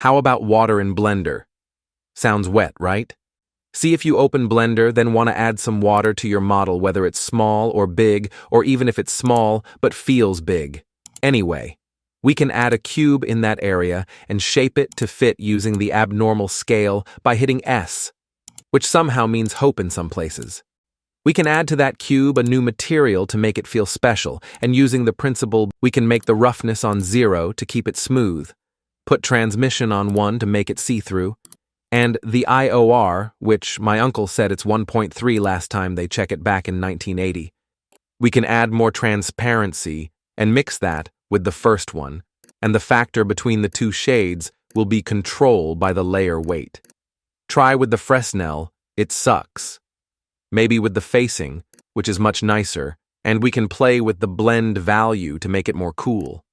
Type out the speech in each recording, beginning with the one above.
How about water in blender? Sounds wet, right? See if you open Blender, then want to add some water to your model, whether it's small or big, or even if it's small but feels big. Anyway, we can add a cube in that area and shape it to fit using the abnormal scale by hitting S, which somehow means hope in some places. We can add to that cube a new material to make it feel special, and using the principle, we can make the roughness on 0 to keep it smooth, put transmission on 1 to make it see-through, and the IOR, which my uncle said it's 1.3 last time they check it back in 1980. We can add more transparency and mix that with the first one, and the factor between the two shades will be control by the layer weight. Try with the Fresnel, it sucks. Maybe with the facing, which is much nicer, and we can play with the blend value to make it more cool.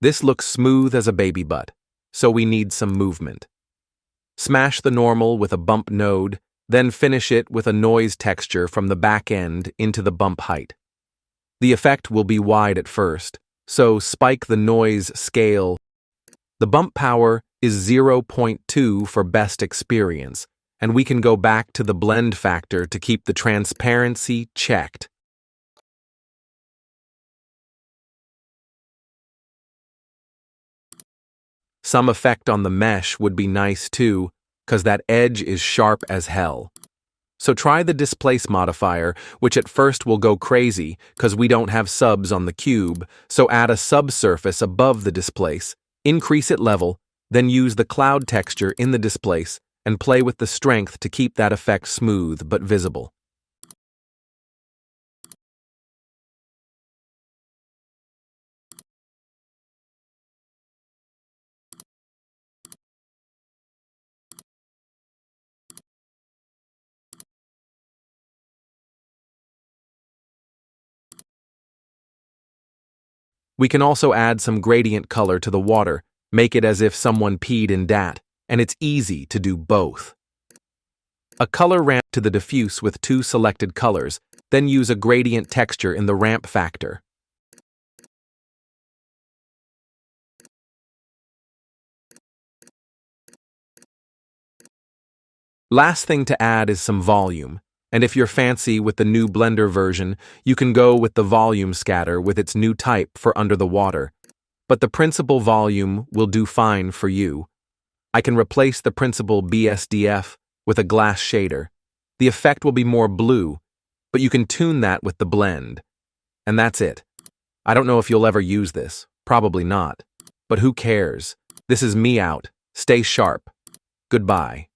This looks smooth as a baby butt, so we need some movement. Smash the normal with a bump node, then finish it with a noise texture from the back end into the bump height. The effect will be wide at first, so spike the noise scale. The bump power is 0.2 for best experience, and we can go back to the blend factor to keep the transparency checked. Some effect on the mesh would be nice too, cause that edge is sharp as hell. So try the displace modifier, which at first will go crazy, cause we don't have subs on the cube, so add a subsurface above the displace, increase it level, then use the cloud texture in the displace, and play with the strength to keep that effect smooth but visible. We can also add some gradient color to the water, make it as if someone peed in dat, and it's easy to do both. A color ramp to the diffuse with 2 selected colors, then use a gradient texture in the ramp factor. Last thing to add is some volume. And if you're fancy with the new Blender version, you can go with the volume scatter with its new type for under the water. But the principal volume will do fine for you. I can replace the principal BSDF with a glass shader. The effect will be more blue, but you can tune that with the blend. And that's it. I don't know if you'll ever use this. Probably not. But who cares? This is me out. Stay sharp. Goodbye.